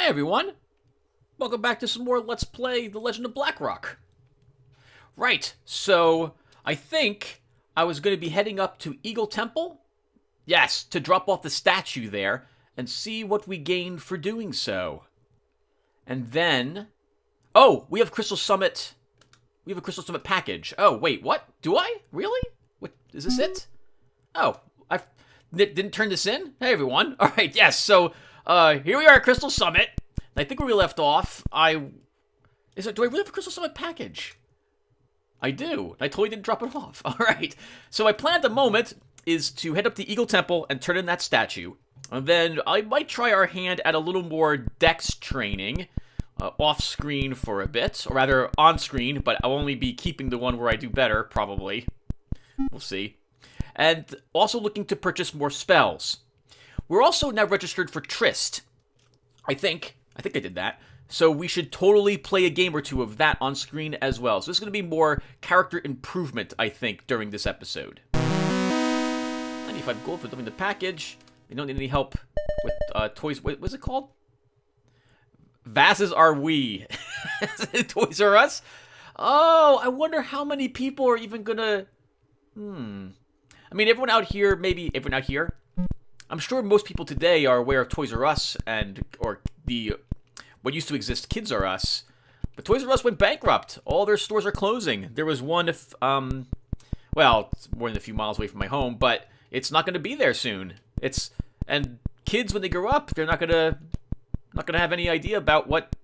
everyone! Welcome back to some more Let's Play The Legend of Blackrock. Right, so I think I was going to be heading up to Eagle Temple? Yes, to drop off the statue there and see what we gained for doing so. And then... Oh, we have Crystal Summit... We have a Crystal Summit package. Oh, wait, what? Do I? Really? What, is this it? Oh, I didn't turn this in? Hey, everyone. All right, yes, so... here we are at Crystal Summit. I think where we left off, do I really have a Crystal Summit package? I do. I totally didn't drop it off. All right. So my plan at the moment is to head up to Eagle Temple and turn in that statue. And then I might try our hand at a little more dex training off-screen for a bit. Or rather, on-screen, but I'll only be keeping the one where I do better, probably. We'll see. And also looking to purchase more spells. We're also now registered for Tryst. I think I did that. So we should totally play a game or two of that on screen as well. So this is going to be more character improvement, I think, during this episode. 95 gold for doing the package. We don't need any help with toys. What's it called? Vases are we. Toys R Us? Oh, I wonder how many people are even going to... I mean, everyone out here, maybe everyone out here... I'm sure most people today are aware of Toys R Us or what used to exist Kids R Us. But Toys R Us went bankrupt. All their stores are closing. There was one well, it's more than a few miles away from my home, but it's not going to be there soon. And kids when they grow up, they're not going to have any idea about what,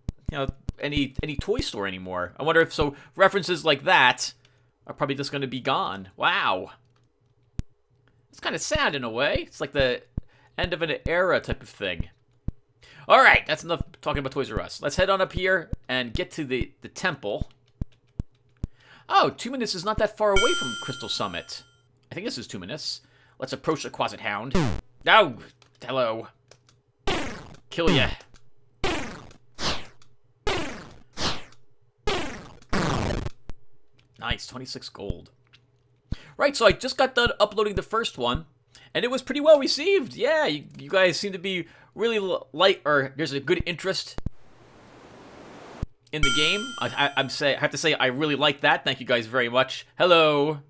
any toy store anymore. I wonder if references like that are probably just going to be gone. Wow. It's kind of sad in a way. It's like the end of an era type of thing. All right, that's enough talking about Toys R Us. Let's head on up here and get to the temple. Oh, 2 minutes is not that far away from Crystal Summit. I think this is 2 minutes. Let's approach the Quasit Hound. Oh, hello. Kill ya. Nice, 26 gold. Right, so I just got done uploading the first one, and it was pretty well received. Yeah, you guys seem to be really there's a good interest in the game. I have to say I really like that. Thank you guys very much. Hello,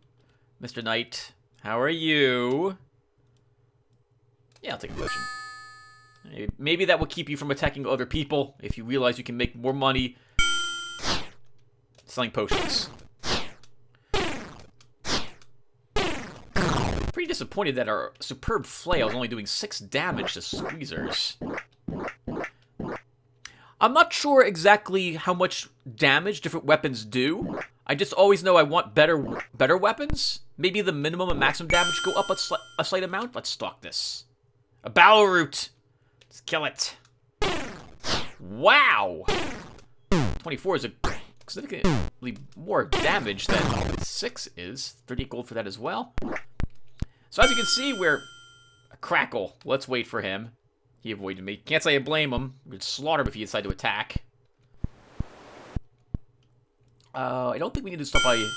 Mr. Knight. How are you? Yeah, I'll take a potion. Maybe that will keep you from attacking other people if you realize you can make more money selling potions. Pretty disappointed that our superb flail is only doing 6 damage to squeezers. I'm not sure exactly how much damage different weapons do. I just always know I want better weapons. Maybe the minimum and maximum damage go up a slight amount. Let's stalk this. A bowel root. Let's kill it. Wow. 24 is a significantly more damage than 6 is. 30 gold for that as well. So as you can see, we're a Crackle. Let's wait for him. He avoided me. Can't say I blame him. We'd slaughter him if he decided to attack. I don't think we need to stop by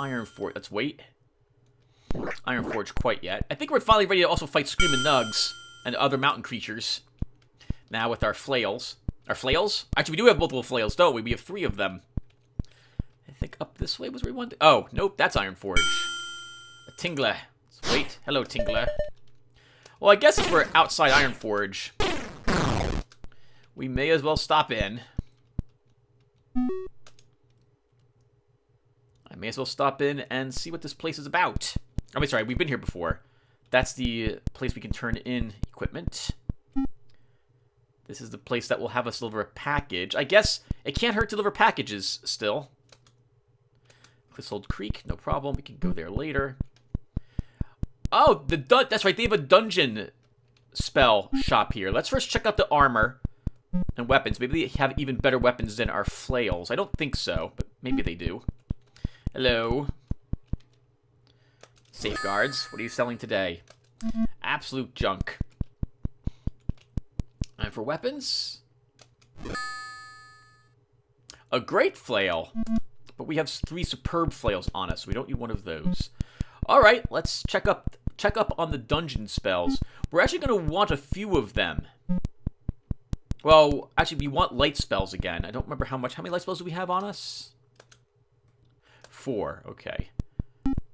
Iron Forge. Let's wait. Iron Forge quite yet. I think we're finally ready to also fight Screaming Nugs and other mountain creatures. Now with our flails. Our flails? Actually, we do have multiple flails, don't we? We have 3 of them. I think up this way was where we wanted to... Oh, nope, that's Iron Forge. A Tingler. Wait, hello, Tingler. Well, I guess if we're outside Iron Forge, we may as well stop in. I may as well stop in and see what this place is about. I mean, sorry, we've been here before. That's the place we can turn in equipment. This is the place that will have us deliver a package. I guess it can't hurt to deliver packages still. Clissold Creek, no problem. We can go there later. Oh, that's right. They have a dungeon spell shop here. Let's first check out the armor and weapons. Maybe they have even better weapons than our flails. I don't think so, but maybe they do. Hello. Safeguards. What are you selling today? Absolute junk. And for weapons? A great flail. But we have 3 superb flails on us, so we don't need one of those. Alright, let's check up on the dungeon spells. We're actually going to want a few of them. Well, actually, we want light spells again. I don't remember how many light spells do we have on us? 4, okay.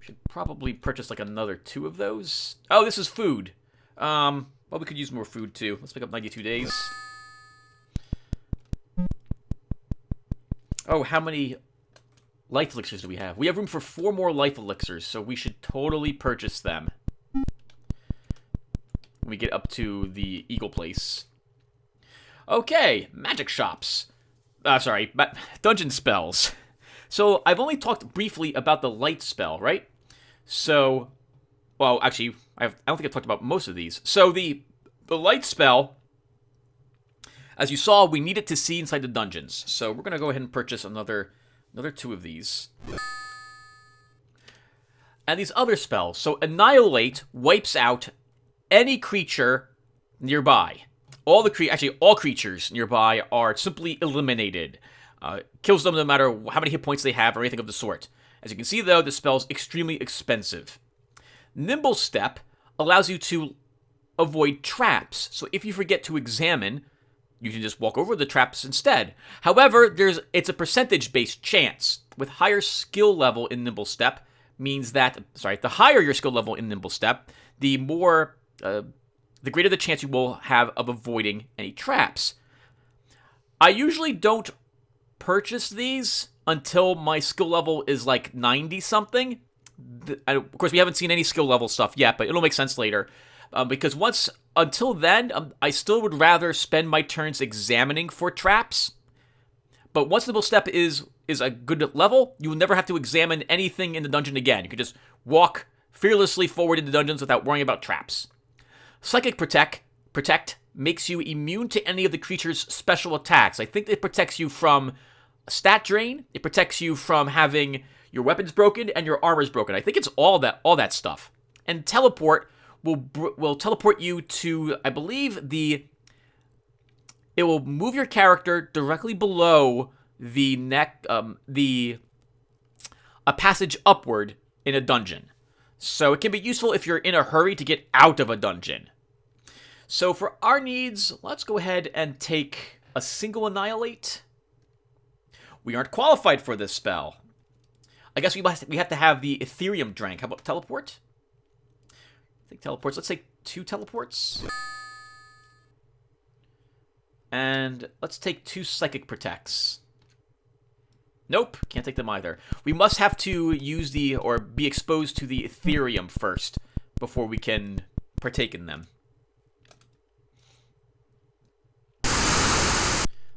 Should probably purchase like another 2 of those. Oh, this is food. Well, we could use more food too. Let's pick up 92 days. Oh, how many life elixirs do we have? We have room for 4 more life elixirs, so we should totally purchase them when we get up to the Eagle Place. Okay, magic shops. Sorry, dungeon spells. So, I've only talked briefly about the light spell, right? So, well, actually, I don't think I've talked about most of these. So, the light spell, as you saw, we need it to see inside the dungeons. So, we're going to go ahead and purchase another 2 of these. And these other spells. So, Annihilate wipes out any creature nearby. All creatures nearby are simply eliminated. Kills them no matter how many hit points they have or anything of the sort. As you can see, though, the spell's extremely expensive. Nimble Step allows you to avoid traps. So if you forget to examine, you can just walk over the traps instead. However, it's a percentage-based chance. With higher skill level in Nimble Step means that, the higher your skill level in Nimble Step, the greater the chance you will have of avoiding any traps. I usually don't purchase these until my skill level is like 90-something. Of course, we haven't seen any skill level stuff yet, but it'll make sense later. Because until then, I still would rather spend my turns examining for traps. But once Nimble Step is a good level, you will never have to examine anything in the dungeon again. You can just walk fearlessly forward into dungeons without worrying about traps. Psychic Protect makes you immune to any of the creature's special attacks. I think it protects you from stat drain. It protects you from having your weapons broken and your armors broken. I think it's all that stuff. And Teleport will teleport you to, I believe, it will move your character directly below a passage upward in a dungeon. So it can be useful if you're in a hurry to get out of a dungeon. So for our needs, let's go ahead and take a single Annihilate. We aren't qualified for this spell. I guess we have to have the Ethereum Drank. How about Teleport? I think teleports. Let's take 2 teleports. And let's take 2 Psychic Protects. Nope, can't take them either. We must have to use or be exposed to the Ethereum first before we can partake in them.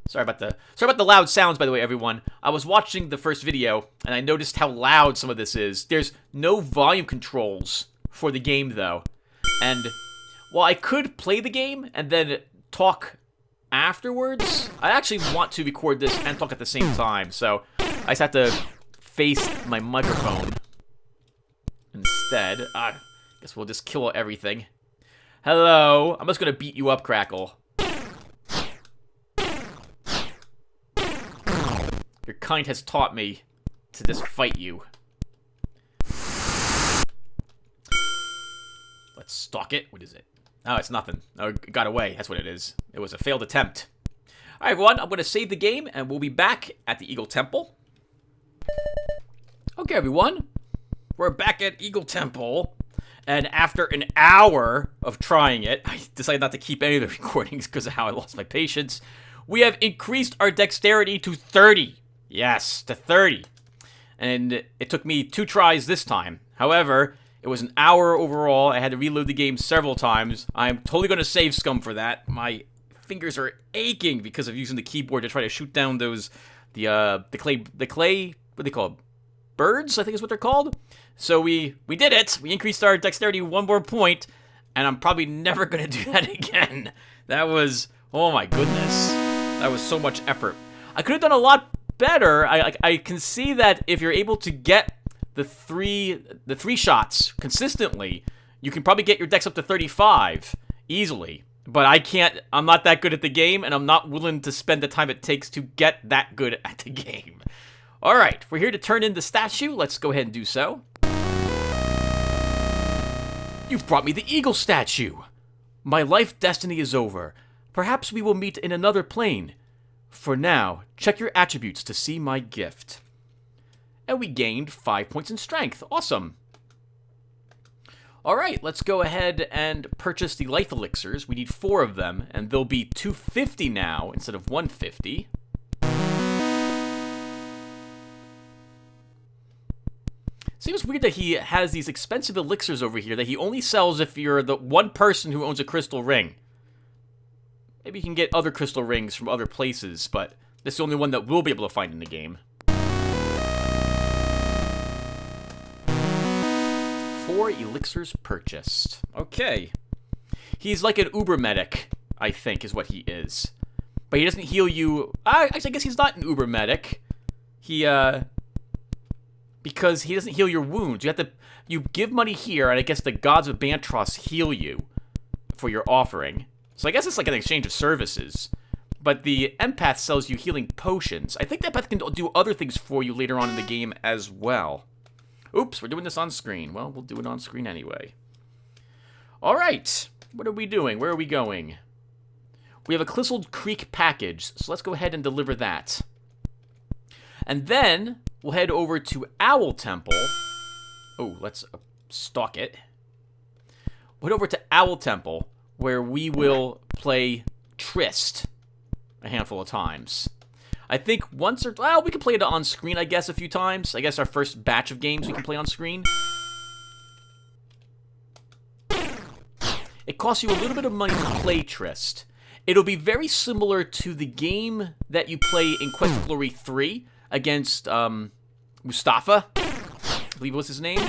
Sorry about the loud sounds, by the way, everyone. I was watching the first video, and I noticed how loud some of this is. There's no volume controls for the game, though. And while I could play the game and then talk afterwards, I actually want to record this and talk at the same time, so I just have to face my microphone instead. Guess we'll just kill everything. Hello. I'm just gonna beat you up, Crackle. Your kind has taught me to just fight you. Let's stalk it. What is it? Oh, it's nothing. Oh, it got away. That's what it is. It was a failed attempt. Alright, everyone. I'm going to save the game, and we'll be back at the Eagle Temple. Okay, everyone. We're back at Eagle Temple. And after an hour of trying it, I decided not to keep any of the recordings because of how I lost my patience. We have increased our dexterity to 30. Yes, to 30. And it took me 2 tries this time. However, it was an hour overall. I had to reload the game several times. I'm totally going to save Scum for that. My fingers are aching because of using the keyboard to try to shoot down those, the clay, what do they call them? Birds, I think is what they're called. So we did it. We increased our dexterity 1 more point, and I'm probably never going to do that again. That was, oh my goodness. That was so much effort. I could have done a lot better. I can see that if you're able to get the three shots consistently, you can probably get your dex up to 35 easily. But I can't. I'm not that good at the game, and I'm not willing to spend the time it takes to get that good at the game. All right, we're here to turn in the statue. Let's go ahead and do so. You've brought me the eagle statue. My life destiny is over. Perhaps we will meet in another plane. For now, check your attributes to see my gift. And we gained 5 points in strength. Awesome. Alright, let's go ahead and purchase the life elixirs. We need 4 of them, and they'll be 250 now instead of 150. Seems weird that he has these expensive elixirs over here that he only sells if you're the one person who owns a crystal ring. Maybe you can get other crystal rings from other places, but this is the only one that we'll be able to find in the game. 4 elixirs purchased. Okay. He's like an uber medic, I think, is what he is. But he doesn't heal you. Actually, I guess he's not an uber medic. Because he doesn't heal your wounds. You give money here, and I guess the gods of Bantros heal you for your offering. So I guess it's like an exchange of services. But the empath sells you healing potions. I think the empath can do other things for you later on in the game as well. Oops, we're doing this on screen. Well, we'll do it on screen anyway. Alright, what are we doing? Where are we going? We have a Clistled Creek package, so let's go ahead and deliver that. And then, we'll head over to Owl Temple. Oh, let's stalk it. We'll head over to Owl Temple, where we will play Trist a handful of times. I think once or... Well, we can play it on screen, I guess, a few times. I guess our first batch of games we can play on screen. It costs you a little bit of money to play Trist. It'll be very similar to the game that you play in Quest for Glory 3 against Mustafa. I believe was his name.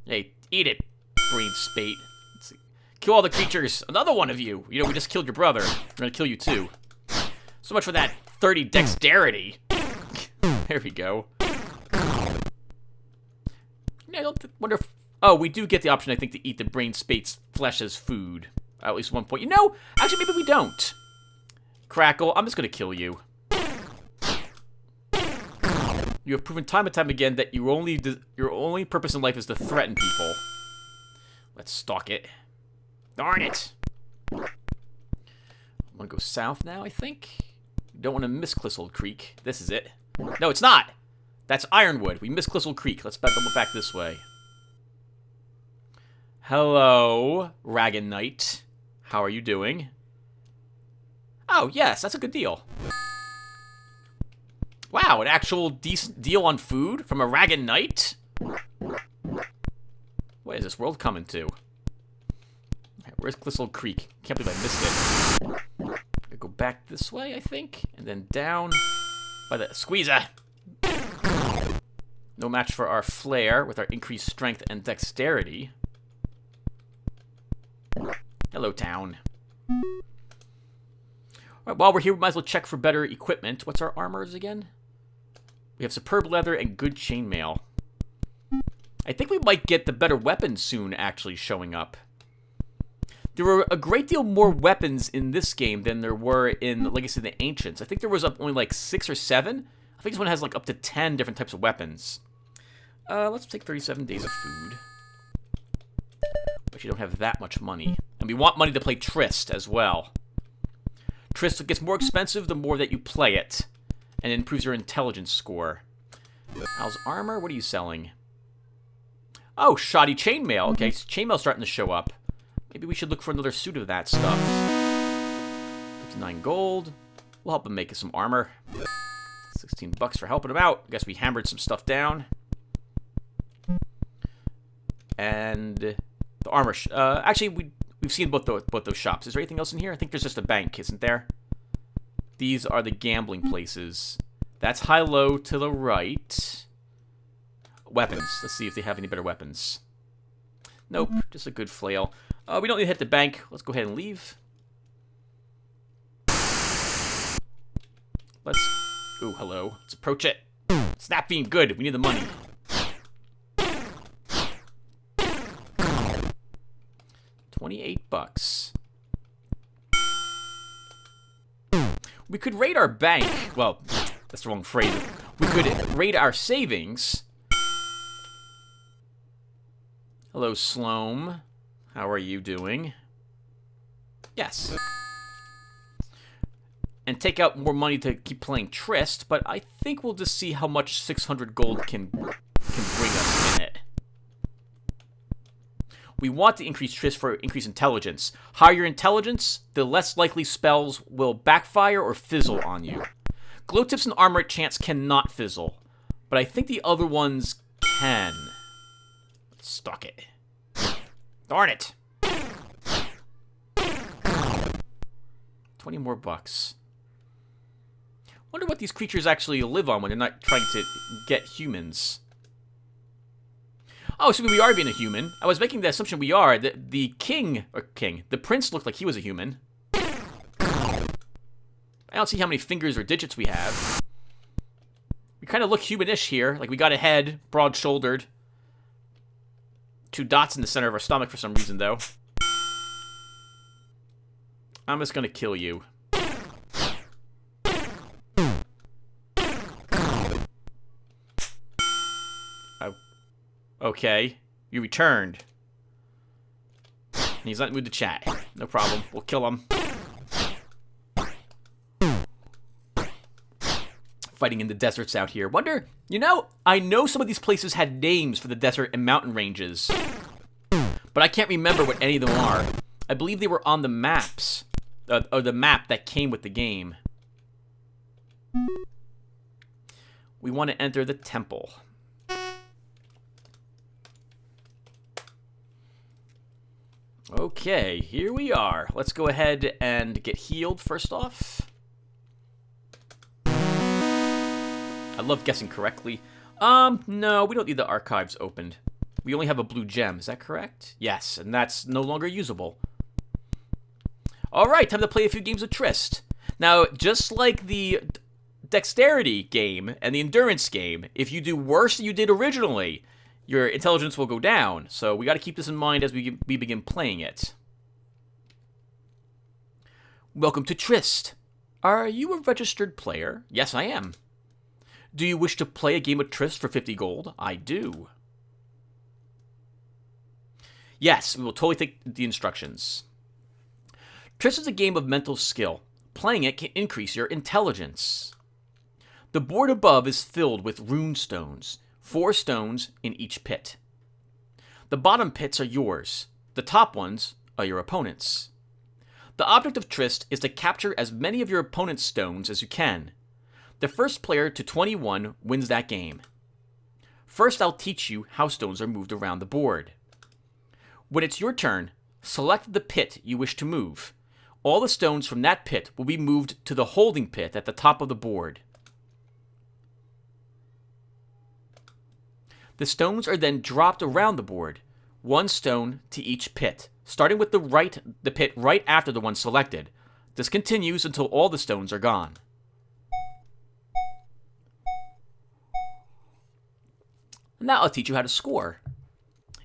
Hey, eat it, brain spate. Let's see. Kill all the creatures. Another one of you. You know, we just killed your brother. We're gonna kill you too. So much for that 30 dexterity. There we go. I don't wonder if... Oh, we do get the option, I think, to eat the brain spate's flesh as food. At least one point. You know, actually, maybe we don't. Crackle, I'm just gonna kill you. You have proven time and time again that your only purpose in life is to threaten people. Let's stalk it. Darn it! I want to go south now, I think. Don't want to miss Clistled Creek. This is it. No, it's not! That's Ironwood. We missed Clistled Creek. Let's double back this way. Hello, Ragged Knight. How are you doing? Oh, yes, that's a good deal. Wow, an actual decent deal on food from a Ragged Knight? What is this world coming to? Okay, where's Clistled Creek? Can't believe I missed it. I go back this way, I think, and then down by the squeezer. No match for our flare with our increased strength and dexterity. Hello, town. Alright, while we're here, we might as well check for better equipment. What's our armors again? We have superb leather and good chainmail. I think we might get the better weapons soon actually showing up. There were a great deal more weapons in this game than there were in Legacy of the Ancients. I think there was only like 6 or 7. I think this one has like up to 10 different types of weapons. Let's take 37 days of food. But you don't have that much money. And we want money to play Trist as well. Trist gets more expensive the more that you play it. And it improves your intelligence score. How's armor? What are you selling? Oh, shoddy chainmail. Okay, so chainmail's starting to show up. Maybe we should look for another suit of that stuff. 59 gold. We'll help him make some armor. 16 bucks for helping him out. I guess we hammered some stuff down. And the armor... actually, we've seen both those shops. Is there anything else in here? I think there's just a bank, isn't there? These are the gambling places. That's high-low to the right. Weapons. Let's see if they have any better weapons. Nope, just a good flail. We don't need to hit the bank. Let's go ahead and leave. Let's... Ooh, hello. Let's approach it. Snap being good. We need the money. $28. We could raid our bank. Well, that's the wrong phrase. We could raid our savings. Hello, Sloam. How are you doing? Yes. and take out more money to keep playing Trist, but I think we'll just see how much 600 gold can bring us in it. We want to increase Trist for increased intelligence. Higher intelligence, the less likely spells will backfire or fizzle on you. Glow tips and armor chance cannot fizzle, but I think the other ones can. Let's stock it. Darn it. 20 more bucks. Wonder what these creatures actually live on when they're not trying to get humans. Oh, so we are being a human. I was making the assumption we are. The prince looked like he was a human. I don't see how many fingers or digits we have. We kind of look humanish here. Like we got a head, broad-shouldered. 2 dots in the center of our stomach for some reason, though. I'm just gonna kill you. Okay, you returned. He's not in the mood to chat. No problem. We'll kill him. Fighting in the deserts out here. Wonder, I know some of these places had names for the desert and mountain ranges, but I can't remember what any of them are. I believe they were on the maps, or the map that came with the game. We want to enter the temple. Okay, here we are. Let's go ahead and get healed first off. I love guessing correctly. No, we don't need the archives opened. We only have a blue gem, is that correct? Yes, and that's no longer usable. Alright, time to play a few games of Trist. Now, just like the dexterity game and the endurance game, if you do worse than you did originally, your intelligence will go down. So we got to keep this in mind as we begin playing it. Welcome to Trist. Are you a registered player? Yes, I am. Do you wish to play a game of Trist for 50 gold? I do. Yes, we will totally take the instructions. Trist is a game of mental skill. Playing it can increase your intelligence. The board above is filled with rune stones. 4 stones in each pit. The bottom pits are yours. The top ones are your opponent's. The object of Trist is to capture as many of your opponent's stones as you can. The first player to 21 wins that game. First, I'll teach you how stones are moved around the board. When it's your turn, select the pit you wish to move. All the stones from that pit will be moved to the holding pit at the top of the board. The stones are then dropped around the board, 1 stone to each pit, starting with the pit right after the one selected. This continues until all the stones are gone. Now I'll teach you how to score.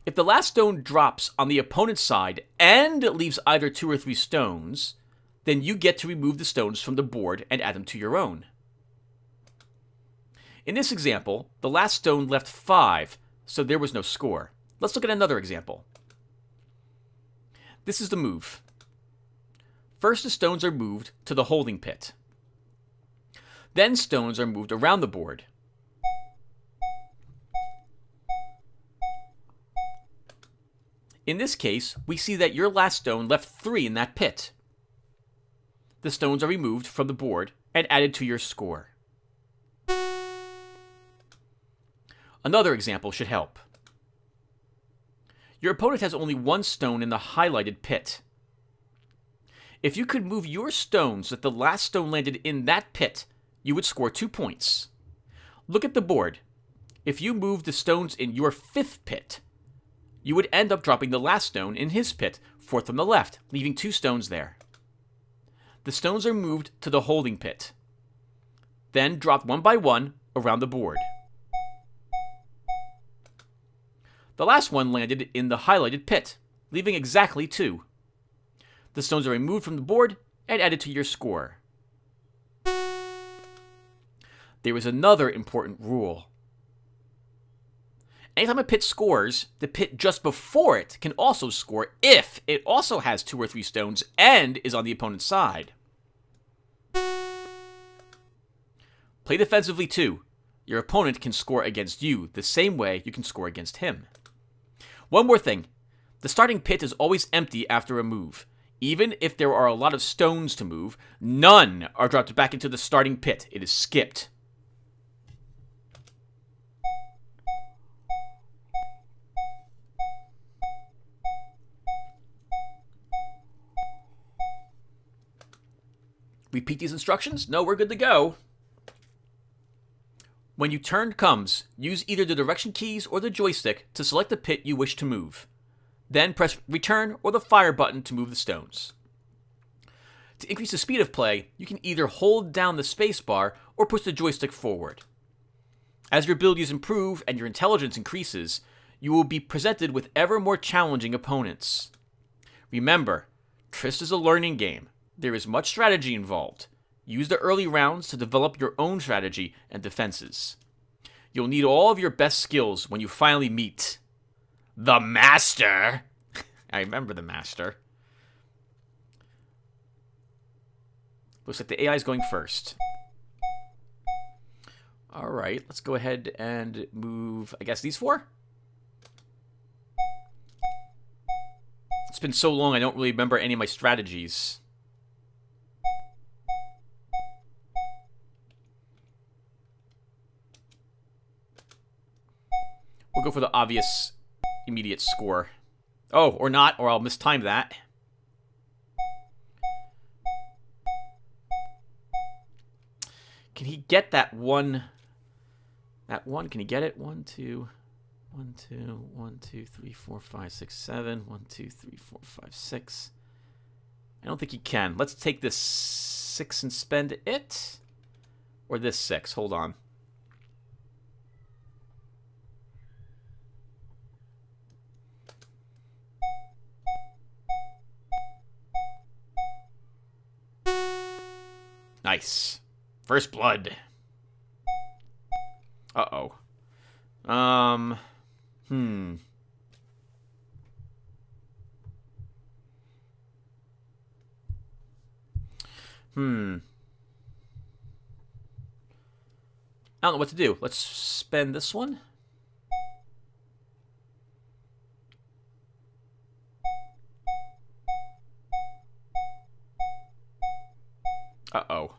If the last stone drops on the opponent's side and leaves either 2 or 3 stones, then you get to remove the stones from the board and add them to your own. In this example, the last stone left 5, so there was no score. Let's look at another example. This is the move. First, the stones are moved to the holding pit. Then stones are moved around the board. In this case, we see that your last stone left 3 in that pit. The stones are removed from the board and added to your score. Another example should help. Your opponent has only 1 stone in the highlighted pit. If you could move your stones so that the last stone landed in that pit, you would score 2 points. Look at the board. If you move the stones in your 5th pit, you would end up dropping the last stone in his pit, 4th from the left, leaving 2 stones there. The stones are moved to the holding pit, then dropped 1 by 1 around the board. The last one landed in the highlighted pit, leaving exactly 2. The stones are removed from the board and added to your score. There is another important rule. Anytime a pit scores, the pit just before it can also score if it also has 2 or 3 stones and is on the opponent's side. Play defensively too. Your opponent can score against you the same way you can score against him. One more thing. The starting pit is always empty after a move. Even if there are a lot of stones to move, none are dropped back into the starting pit. It is skipped. Repeat these instructions? No, we're good to go. When your turn comes, use either the direction keys or the joystick to select the pit you wish to move. Then press return or the fire button to move the stones. To increase the speed of play, you can either hold down the space bar or push the joystick forward. As your abilities improve and your intelligence increases, you will be presented with ever more challenging opponents. Remember, Trist is a learning game. There is much strategy involved. Use the early rounds to develop your own strategy and defenses. You'll need all of your best skills when you finally meet the Master. I remember the Master. Looks like the AI is going first. Alright, let's go ahead and move, I guess, these four? It's been so long I don't really remember any of my strategies. We'll go for the obvious immediate score. Oh, or not, or I'll mistime that. Can he get that one? That one, can he get it? 1, 2, 1, 2, 1, 2, 3, 4, 5, 6, 7. 1, 2, 3, 4, 5, 6. I don't think he can. Let's take this 6 and spend it. Or this 6. Hold on. Nice. First blood. Uh-oh. Hmm. I don't know what to do. Let's spend this one. Uh-oh.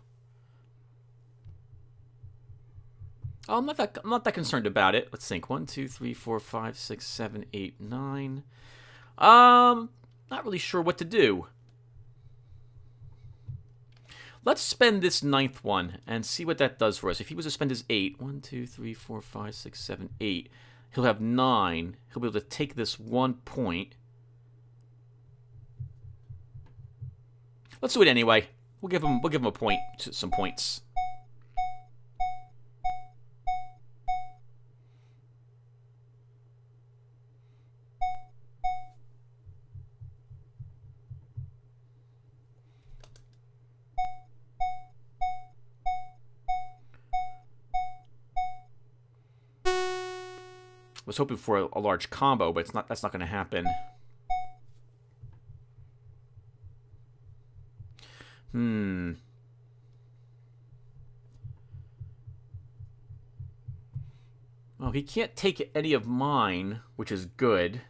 Oh, I'm not that concerned about it. Let's think. 1, 2, 3, 4, 5, 6, 7, 8, 9. Not really sure what to do. Let's spend this 9th one and see what that does for us. If he was to spend his 8, 1, 2, 3, 4, 5, 6, 7, 8, he'll have 9. He'll be able to take this 1 point. Let's do it anyway. We'll give him a point, some points. Was hoping for a large combo, but that's not going to happen. Well, he can't take any of mine, which is good.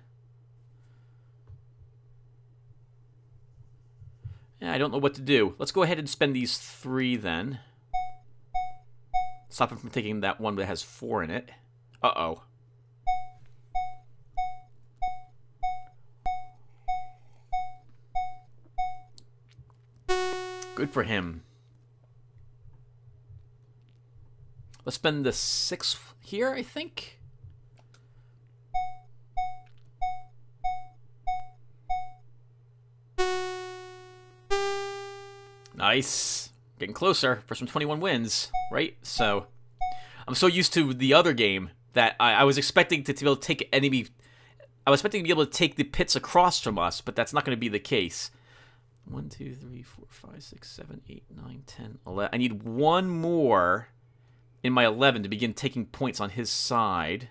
Yeah, I don't know what to do. Let's go ahead and spend these 3 then. Stop him from taking that one that has 4 in it. Uh-oh. Good for him. Let's spend the 6 here, I think. Nice. Getting closer for some 21 wins, right? So, I'm so used to the other game that I was expecting to be able to take enemy... I was expecting to be able to take the pits across from us, but that's not going to be the case. 1, 2, 3, 4, 5, 6, 7, 8, 9, 10, 11. I need 1 more in my 11 to begin taking points on his side.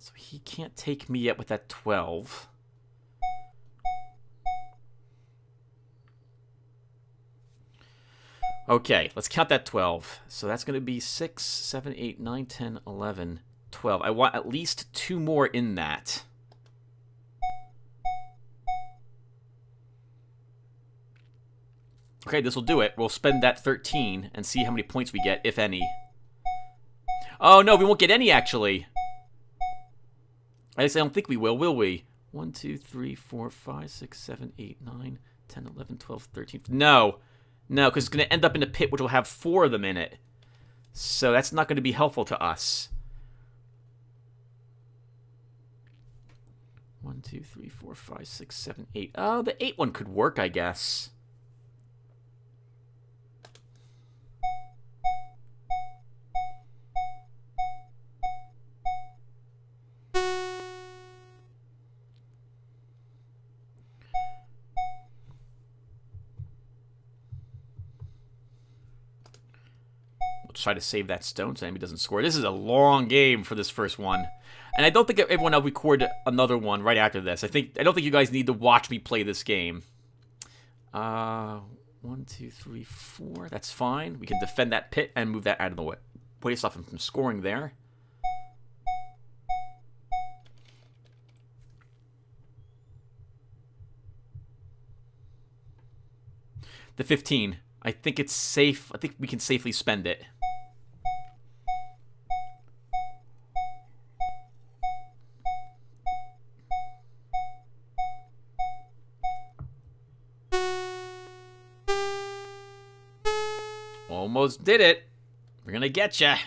So he can't take me yet with that 12. Okay, let's count that 12. So that's going to be 6, 7, 8, 9, 10, 11, 12. I want at least 2 more in that. Okay, this will do it. We'll spend that 13 and see how many points we get, if any. Oh, no, we won't get any, actually. I guess I don't think we will we? 1, 2, 3, 4, 5, 6, 7, 8, 9, 10, 11, 12, 13. No. No, because it's going to end up in a pit which will have 4 of them in it. So that's not going to be helpful to us. 1, 2, 3, 4, 5, 6, 7, 8. Oh, the 8 one could work, I guess. Try to save that stone so enemy doesn't score. This is a long game for this first one. And I don't think everyone will record another one right after this. I don't think you guys need to watch me play this game. 1, 2, 3, 4. That's fine. We can defend that pit and move that out of the way. Way stop him from scoring there. The 15. I think it's safe. I think we can safely spend it. Almost did it. We're gonna get ya.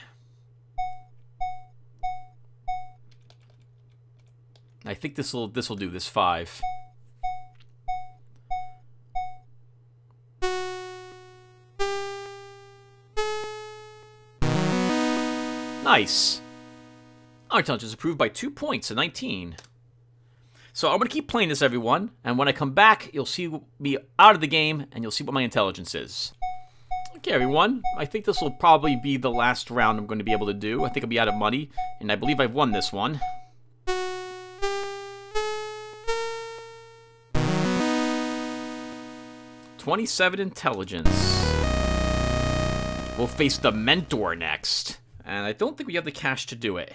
I think this'll do. This 5. Nice. Our intelligence improved by 2 points to 19. So I'm going to keep playing this, everyone. And when I come back, you'll see me out of the game, and you'll see what my intelligence is. Okay, everyone. I think this will probably be the last round I'm going to be able to do. I think I'll be out of money, and I believe I've won this one. '27 intelligence. We'll face the mentor next. And I don't think we have the cash to do it.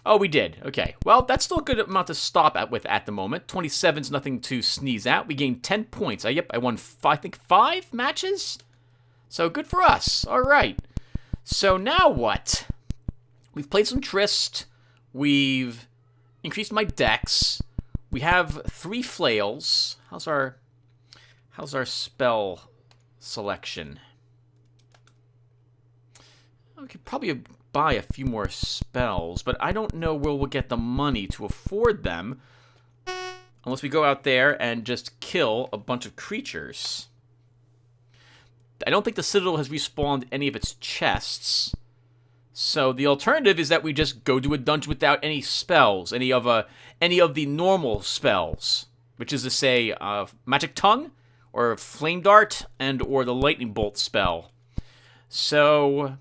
Oh, we did. Okay. Well, that's still a good amount to stop at the moment. 27's nothing to sneeze at. We gained 10 points. Yep, I won, I think, 5 matches? So, good for us. All right. So, now what? We've played some Tryst. We've increased my dex. We have 3 flails. How's our spell selection? We could probably buy a few more spells, but I don't know where we'll get the money to afford them unless we go out there and just kill a bunch of creatures. I don't think the Citadel has respawned any of its chests, so the alternative is that we just go to a dungeon without any spells, any of the normal spells, which is to say, Magic Tongue, or Flame Dart, or the Lightning Bolt spell. So,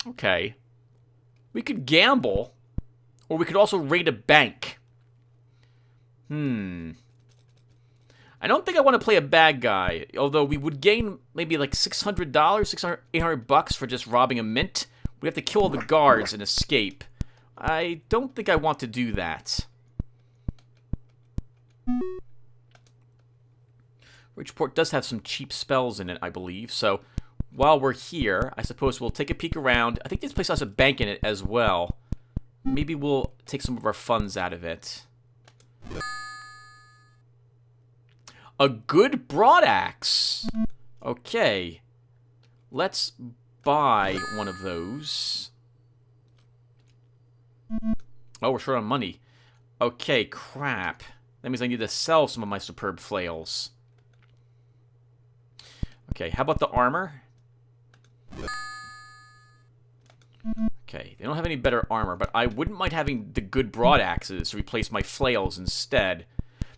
okay. We could gamble, or we could also raid a bank. I don't think I want to play a bad guy, although we would gain maybe like $600, $800 for just robbing a mint. We have to kill all the guards and escape. I don't think I want to do that. Ridgeport does have some cheap spells in it, I believe, so while we're here, I suppose we'll take a peek around. I think this place has a bank in it as well. Maybe we'll take some of our funds out of it. A good broadaxe. Okay. Let's buy one of those. Oh, we're short on money. Okay, crap. That means I need to sell some of my superb flails. Okay, how about the armor? Okay, they don't have any better armor, but I wouldn't mind having the good broadaxes to replace my flails instead.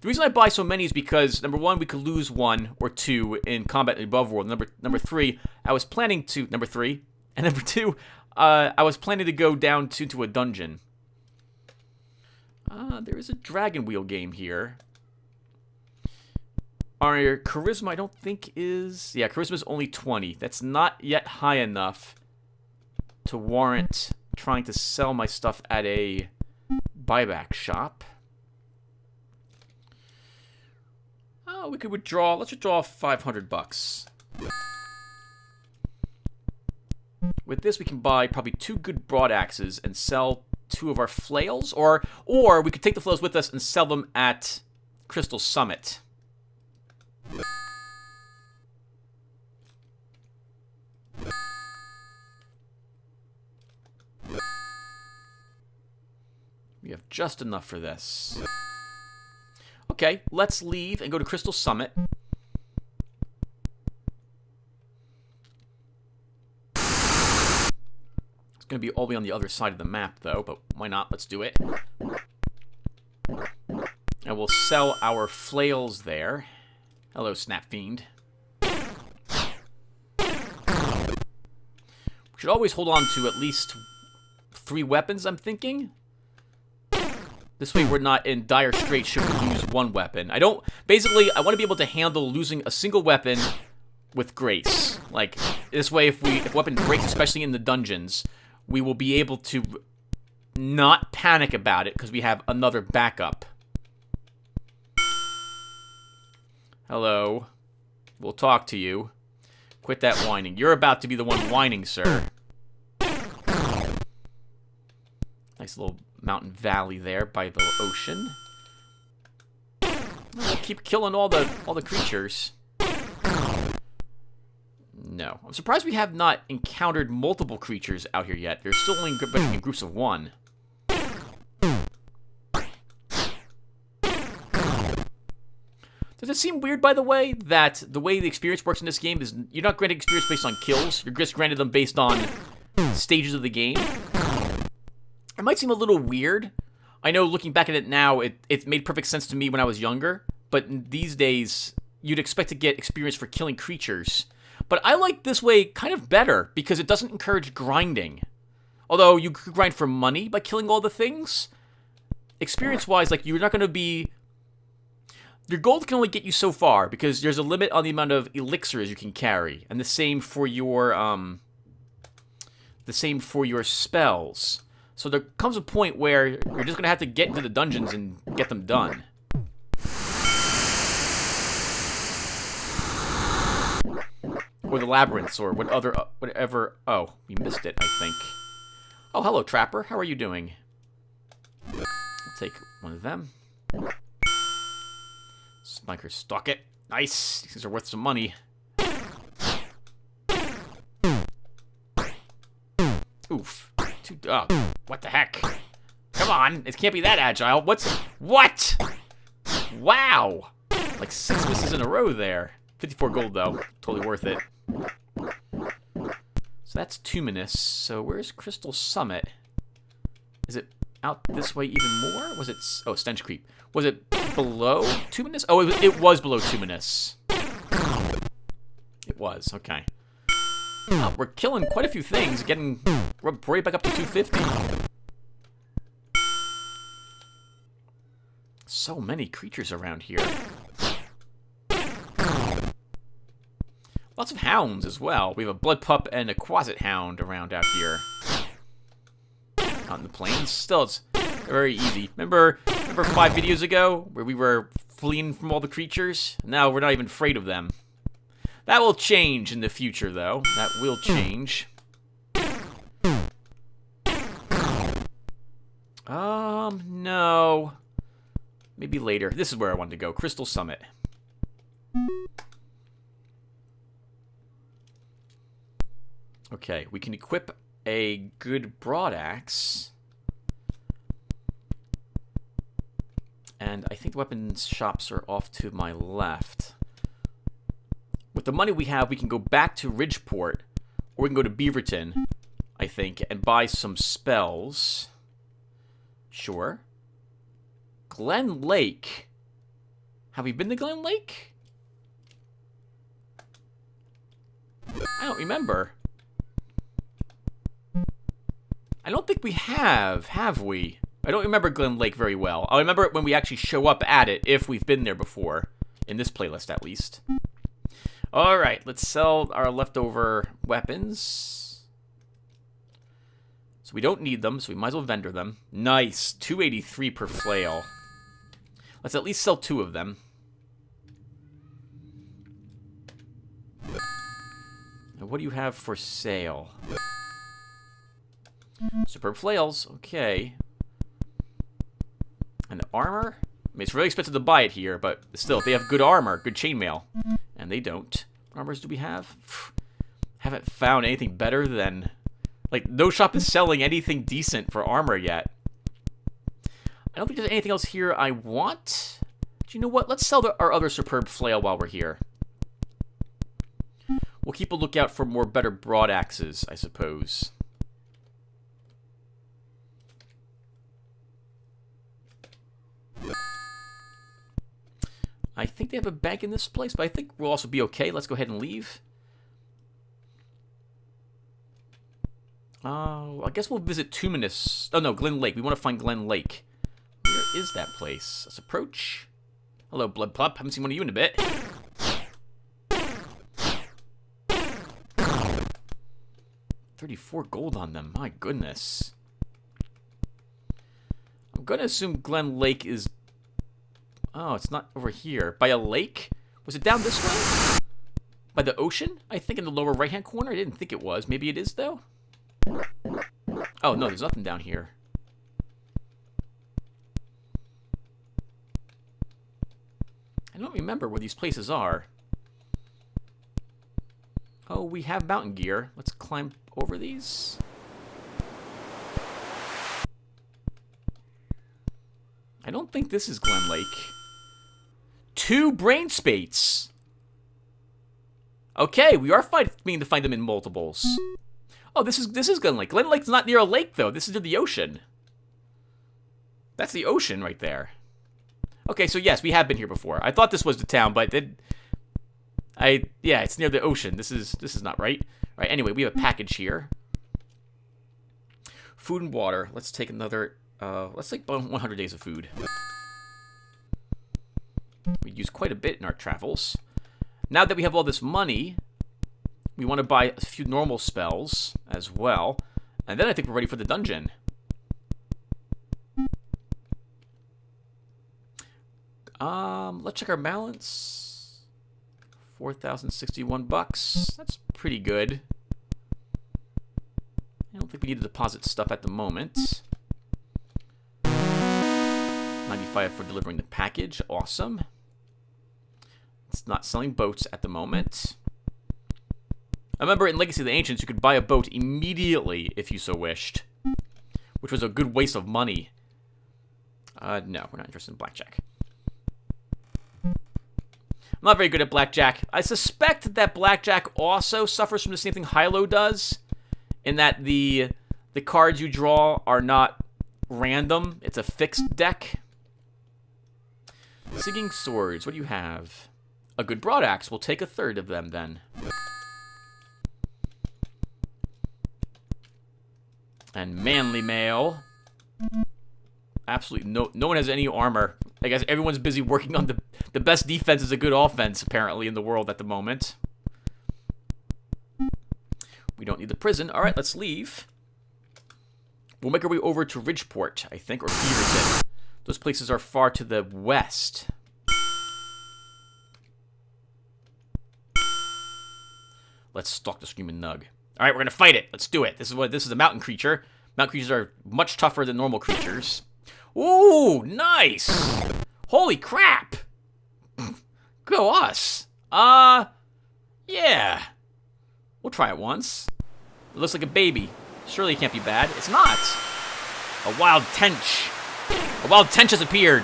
The reason I buy so many is because, number 1, we could lose 1 or 2 in combat in the above world. Number 3, I was planning to... Number 3. And number 2, I was planning to go down to a dungeon. There is a dragon wheel game here. Our charisma, I don't think is... Yeah, charisma is only 20. That's not yet high enough to warrant trying to sell my stuff at a buyback shop. Oh, we could withdraw. Let's withdraw 500 bucks. With this, we can buy probably 2 good broadaxes and sell 2 of our flails, or we could take the flails with us and sell them at Crystal Summit. We have just enough for this. Okay, let's leave and go to Crystal Summit. It's going to be all the way on the other side of the map, though, but why not? Let's do it. And we'll sell our flails there. Hello, Snap Fiend. We should always hold on to at least 3 weapons, I'm thinking. This way we're not in dire straits should we lose 1 weapon. Basically, I want to be able to handle losing a single weapon with grace. Like, this way if a weapon breaks, especially in the dungeons, we will be able to not panic about it because we have another backup. Hello. We'll talk to you. Quit that whining. You're about to be the one whining, sir. Nice little mountain valley there by the ocean. We'll keep killing all the creatures. No. I'm surprised we have not encountered multiple creatures out here yet. They're still only in groups of 1. Does it seem weird, by the way, that the way the experience works in this game is you're not granted experience based on kills. You're just granted them based on stages of the game. It might seem a little weird. I know looking back at it now, it made perfect sense to me when I was younger. But these days, you'd expect to get experience for killing creatures. But I like this way kind of better because it doesn't encourage grinding. Although you could grind for money by killing all the things. Experience-wise, like, you're not going to be... Your gold can only get you so far because there's a limit on the amount of elixirs you can carry. And the same for your, spells. So there comes a point where you're just going to have to get into the dungeons and get them done. Or the labyrinths, or whatever. Oh, we missed it, I think. Oh, hello, Trapper. How are you doing? I'll take one of them. Sniker, stalk it. Nice. These are worth some money. Oof. What the heck? Come on. It can't be that agile. What? Wow. Like 6 misses in a row there. 54 gold, though. Totally worth it. So that's Tuminous. So where's Crystal Summit? Is it out this way even more? Was it... Oh, Stench Creep. Was it below Tuminous? Oh, it was below Tuminous. It was. Okay. Oh, we're killing quite a few things. Getting right back up to 250. So many creatures around here. Lots of hounds as well. We have a blood pup and a quasit hound around out here. Out in the plains. Still, it's very easy. Remember 5 videos ago where we were fleeing from all the creatures? Now we're not even afraid of them. That will change in the future, though. That will change. No. Maybe later. This is where I wanted to go. Crystal Summit. Okay, we can equip a good broadaxe. And I think the weapons shops are off to my left. With the money we have, we can go back to Ridgeport, or we can go to Beaverton, I think, and buy some spells. Sure. Glen Lake. Have we been to Glen Lake? I don't remember. I don't think we have we? I don't remember Glen Lake very well. I'll remember it when we actually show up at it, if we've been there before. In this playlist, at least. Alright, let's sell our leftover weapons. So we don't need them, so we might as well vendor them. Nice, 283 per flail. Let's at least sell 2 of them. And what do you have for sale? Superb flails, okay. And the armor? I mean, it's really expensive to buy it here, but still, if they have good armor, good chainmail. And they don't. What armors do we have? Haven't found anything better than... Like, no shop is selling anything decent for armor yet. I don't think there's anything else here I want. But you know what? Let's sell our other superb flail while we're here. We'll keep a lookout for more better broadaxes, I suppose. I think they have a bank in this place, but I think we'll also be okay. Let's go ahead and leave. I guess we'll visit Tuminous. Oh, no, Glen Lake. We want to find Glen Lake. Where is that place? Let's approach. Hello, Blood Pup. Haven't seen one of you in a bit. 34 gold on them. My goodness. I'm going to assume Glen Lake is... Oh, it's not over here. By a lake? Was it down this way? By the ocean? I think in the lower right-hand corner? I didn't think it was. Maybe it is, though? Oh, no, there's nothing down here. I don't remember where these places are. Oh, we have mountain gear. Let's climb over these. I don't think this is Glen Lake. 2 brain spates. Okay, we are meaning to find them in multiples. Oh, this is Glen Lake. Glen Lake's not near a lake, though. This is near the ocean. That's the ocean right there. Okay, so yes, we have been here before. I thought this was the town, but yeah, it's near the ocean. This is not right. All right, anyway, we have a package here. Food and water. Let's take another, let's take 100 days of food. We use quite a bit in our travels. Now that we have all this money, we want to buy a few normal spells as well. And then I think we're ready for the dungeon. Let's check our balance. 4,061 bucks. That's pretty good. I don't think we need to deposit stuff at the moment. 95 for delivering the package. Awesome. It's not selling boats at the moment. I remember in Legacy of the Ancients, you could buy a boat immediately if you so wished, which was a good waste of money. No, we're not interested in blackjack. I'm not very good at blackjack. I suspect that blackjack also suffers from the same thing Hilo does, in that the cards you draw are not random. It's a fixed deck. Singing swords. What do you have? A good broadaxe. We'll take a third of them then. And manly mail. Absolutely no one has any armor. I guess everyone's busy working on the best defense is a good offense, apparently, in the world at the moment. We don't need the prison. All right, let's leave. We'll make our way over to Ridgeport, I think, or Beaverton. Those places are far to the west. Let's stalk the Screaming Nug. All right, we're gonna fight it. Let's do it. This is a mountain creature. Mountain creatures are much tougher than normal creatures. Ooh, nice! Holy crap! Go us. Yeah. We'll try it once. It looks like a baby. Surely it can't be bad. It's not. A wild tench. A wild tench has appeared.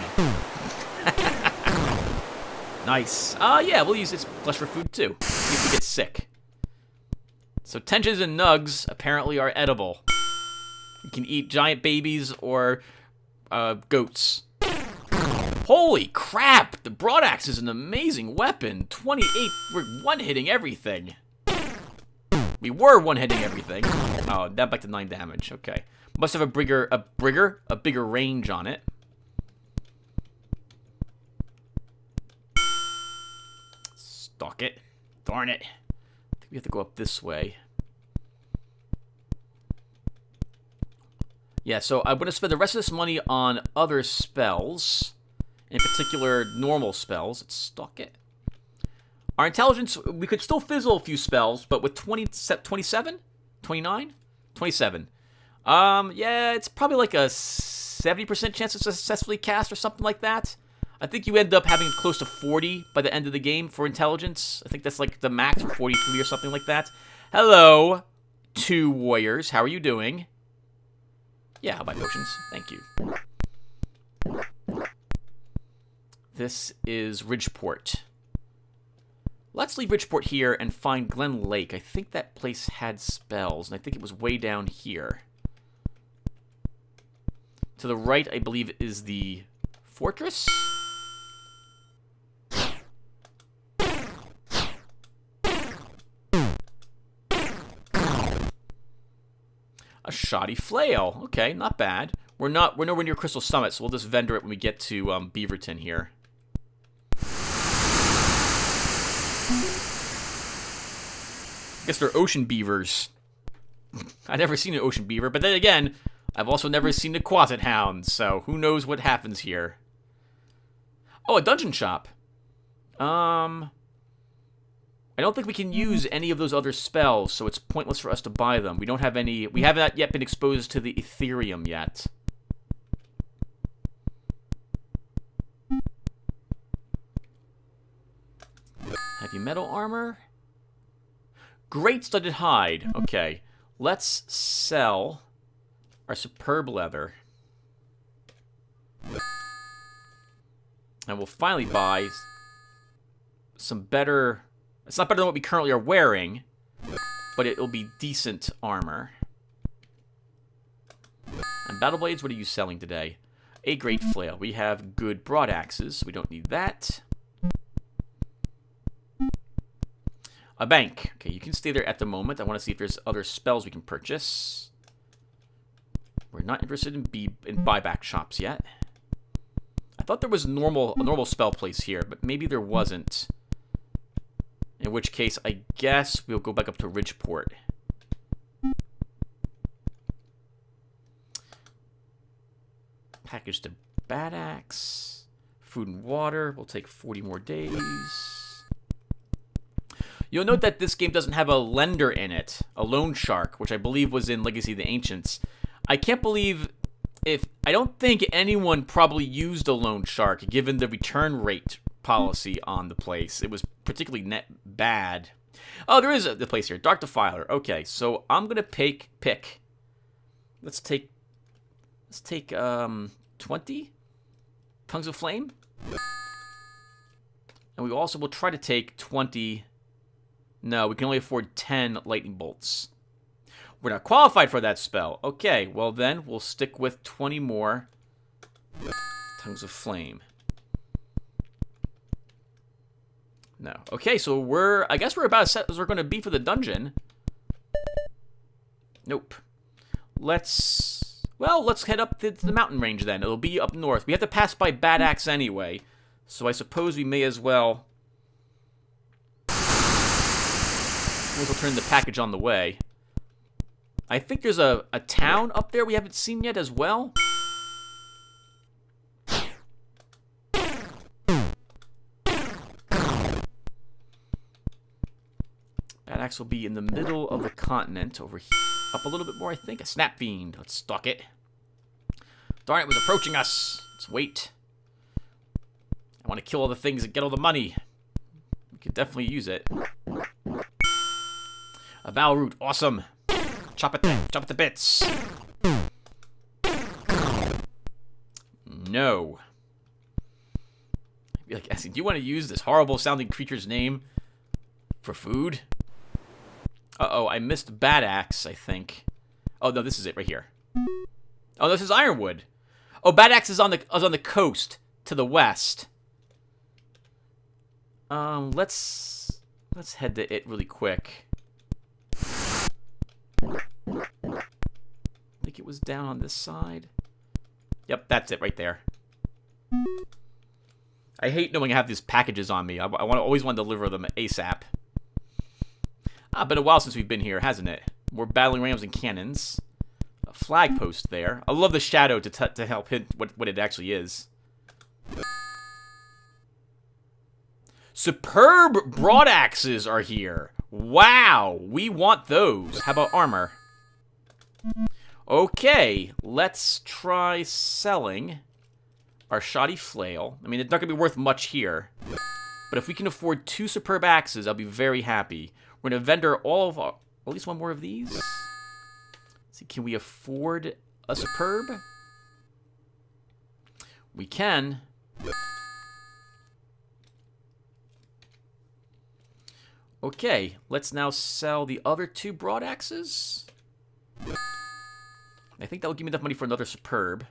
Nice. Yeah, we'll use its flesh for food too. See if we get sick. So tenches and nugs apparently are edible. You can eat giant babies or goats. Holy crap! The broadaxe is an amazing weapon. 28. We're one-hitting everything. We were one-hitting everything. Oh, that back to 9 damage. Okay. Must have a bigger range on it. Stalk it. Darn it. I think we have to go up this way. Yeah, so I'm going to spend the rest of this money on other spells. In particular, normal spells. Let's stalk it. Our intelligence, we could still fizzle a few spells, but with 27? 29? 27. Yeah, it's probably like a 70% chance to successfully cast or something like that. I think you end up having close to 40 by the end of the game for intelligence. I think that's like the max, or 43 or something like that. Hello, 2 warriors. How are you doing? Yeah, I'll buy potions. Thank you. This is Ridgeport. Let's leave Ridgeport here and find Glen Lake. I think that place had spells, and I think it was way down here. To the right, I believe, is the fortress. A shoddy flail. Okay, not bad. We're nowhere near Crystal Summit, so we'll just vendor it when we get to Beaverton here. I guess they're ocean beavers. I've never seen an ocean beaver, but then again, I've also never seen a Quasit Hound, so who knows what happens here. Oh, a dungeon shop. I don't think we can use any of those other spells, so it's pointless for us to buy them. We don't have any... We haven't yet been exposed to the Ethereum yet. Heavy metal armor. Great studded hide. Okay. Let's sell our superb leather. And we'll finally buy some better... It's not better than what we currently are wearing, but it'll be decent armor. And battle blades, what are you selling today? A great flail. We have good broad axes, so we don't need that. A bank. Okay, you can stay there at the moment. I want to see if there's other spells we can purchase. We're not interested in buyback shops yet. I thought there was a normal spell place here, but maybe there wasn't. In which case, I guess we'll go back up to Ridgeport. Package to Bad Axe. Food and water. We'll take 40 more days. You'll note that this game doesn't have a lender in it. A loan shark, which I believe was in Legacy of the Ancients. I can't believe I don't think anyone probably used a loan shark, given the return rate policy on the place. It was particularly bad. Oh, there is the place here. Dark Defiler. Okay, so I'm going to pick. Let's take 20 Tongues of Flame. And we also will try to take 20. No, we can only afford 10 lightning bolts. We're not qualified for that spell. Okay, well then, we'll stick with 20 more Tongues of Flame. No. Okay, so I guess we're about as set as we're going to be for the dungeon. Nope. Let's head up to the mountain range then. It'll be up north. We have to pass by Bad Axe anyway, so I suppose we may as well... We'll turn the package on the way. I think there's a town up there we haven't seen yet as well. Bad Axe will be in the middle of the continent over here. Up a little bit more, I think. A Snap Fiend. Let's stalk it. Darn, it was approaching us. Let's wait. I want to kill all the things and get all the money. We could definitely use it. A Val Root. Awesome. Chop it to bits. No. I'd be like asking, do you want to use this horrible sounding creature's name for food? Uh-oh, I missed Bad Axe, I think. Oh, no, this is it right here. Oh, this is Ironwood. Oh, Bad Axe is on the coast to the west. Let's head to it really quick. I think think it was down on this side. Yep, that's it right there. I hate knowing I have these packages on me. I always want to deliver them ASAP. Been a while since we've been here, hasn't it? More battling rams and cannons. A flag post there. I love the shadow to help hint what it actually is. Superb broadaxes are here. Wow, we want those. How about armor? Okay, let's try selling our shoddy flail. I mean, it's not going to be worth much here. But if we can afford 2 superb axes, I'll be very happy. We're going to vendor all of our... At least one more of these. Let's see, can we afford a superb? We can. Okay, let's now sell the other 2 broadaxes. I think that will give me enough money for another superb.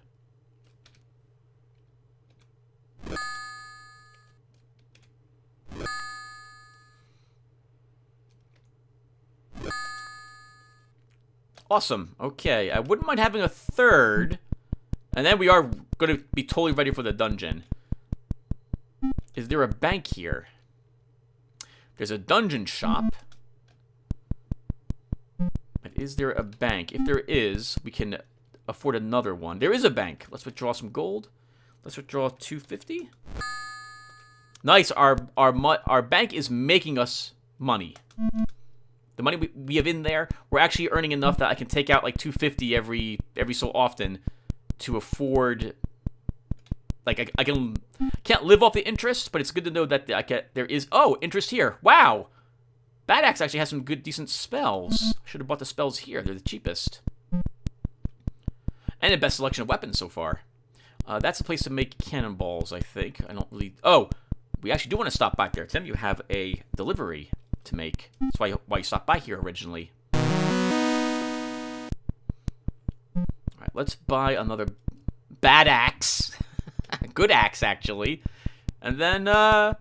Awesome. Okay, I wouldn't mind having a third. And then we are going to be totally ready for the dungeon. Is there a bank here? There's a dungeon shop. But is there a bank? If there is, we can afford another one. There is a bank. Let's withdraw some gold. Let's withdraw 250. Nice. Our bank is making us money. The money we have in there, we're actually earning enough that I can take out like 250 every so often to afford. Like I can't live off the interest, but it's good to know that there is interest here. Wow, Bad Axe actually has some good decent spells. Should have bought the spells here. They're the cheapest and the best selection of weapons so far. That's the place to make cannonballs, I think. I don't really. Oh, we actually do want to stop back there, Tim. You have a delivery to make. That's why you stopped by here originally. All right, let's buy another Bad Axe. Good axe, actually. And then head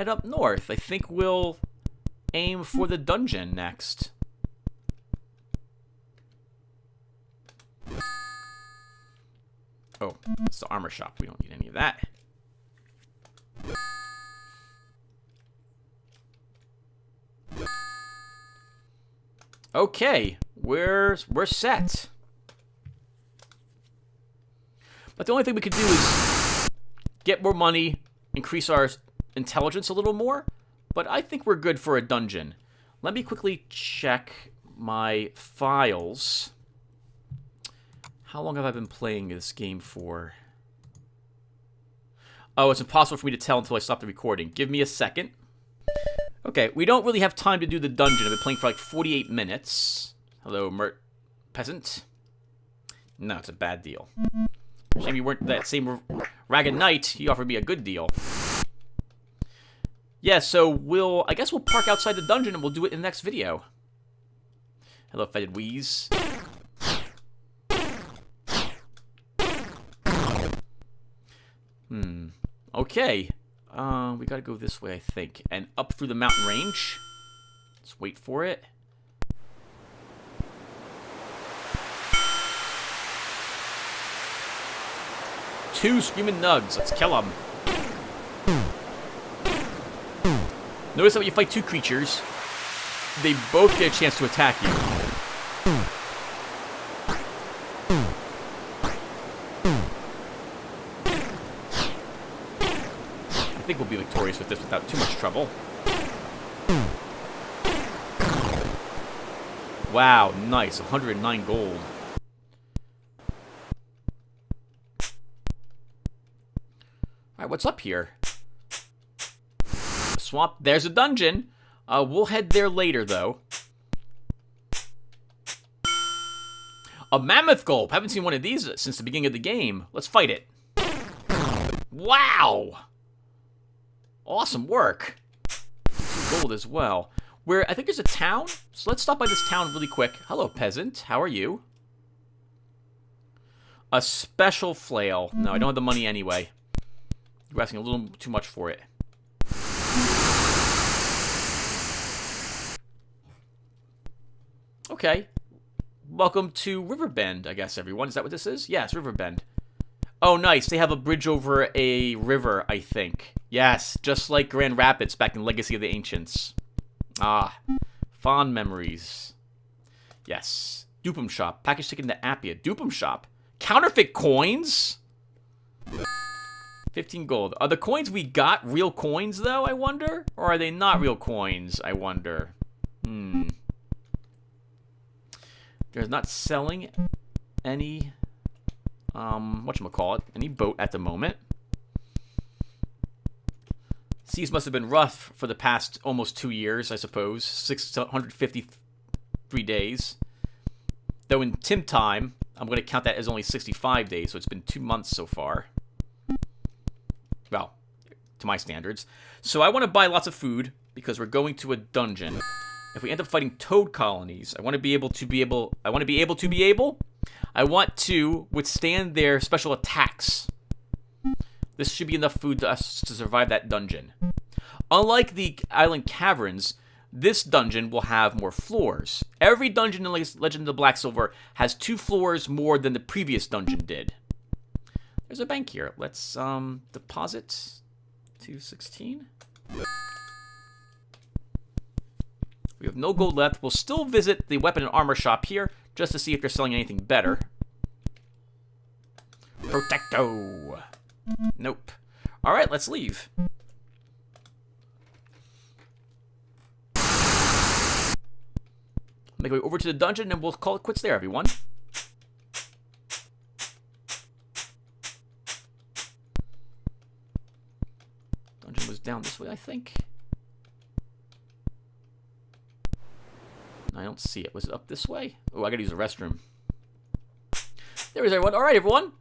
up north. I think we'll aim for the dungeon next. Oh, it's the armor shop. We don't need any of that. Okay, we're set. But the only thing we could do is get more money, increase our intelligence a little more. But I think we're good for a dungeon. Let me quickly check my files. How long have I been playing this game for? Oh, it's impossible for me to tell until I stop the recording. Give me a second. Okay, we don't really have time to do the dungeon. I've been playing for like 48 minutes. Hello, peasant. No, it's a bad deal. Shame you weren't that same ragged knight. He offered me a good deal. Yeah, so I guess we'll park outside the dungeon and we'll do it in the next video. Hello, fetid wheeze. Okay. We gotta go this way, I think. And up through the mountain range. Let's wait for it. Two screaming nugs. Let's kill them. Notice that when you fight 2 creatures, they both get a chance to attack you. I think we'll be victorious with this without too much trouble. Wow, nice. 109 gold. Alright, what's up here? Swamp. There's a dungeon. We'll head there later, though. A mammoth gulp. Haven't seen one of these since the beginning of the game. Let's fight it. Wow. Awesome work. Some gold as well. I think there's a town. So let's stop by this town really quick. Hello, peasant. How are you? A special flail. No, I don't have the money anyway. You're asking a little too much for it. Okay. welcome to Riverbend, I guess, everyone. Is that what this is? Yes, Riverbend. Oh, nice. They have a bridge over a river, I think. Yes, just like Grand Rapids back in Legacy of the Ancients. Ah, fond memories. Yes. Dupum Shop. Package ticket to Appia. Dupum Shop. Counterfeit coins? 15 gold. Are the coins we got real coins, though, I wonder? Or are they not real coins, I wonder? There's not selling any, whatchamacallit, any boat at the moment. Seas must have been rough for the past almost 2 years, I suppose. 653 days. Though in Tim time, I'm going to count that as only 65 days, so it's been 2 months so far. Well, to my standards. So I want to buy lots of food, because we're going to a dungeon. If we end up fighting toad colonies, I want to withstand their special attacks. This should be enough food to us to survive that dungeon. Unlike the island caverns, this dungeon will have more floors. Every dungeon in Legend of Blacksilver has 2 floors more than the previous dungeon did. There's a bank here. Let's deposit 216. We have no gold left. We'll still visit the weapon and armor shop here just to see if they're selling anything better. Protecto. Nope. All right, let's leave. Make our way over to the dungeon and we'll call it quits there, everyone. Dungeon was down this way, I think. I don't see it. Was it up this way? Oh, I gotta use the restroom. There is everyone. All right, everyone.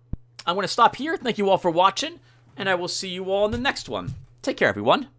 I'm going to stop here. Thank you all for watching, and I will see you all in the next one. Take care, everyone.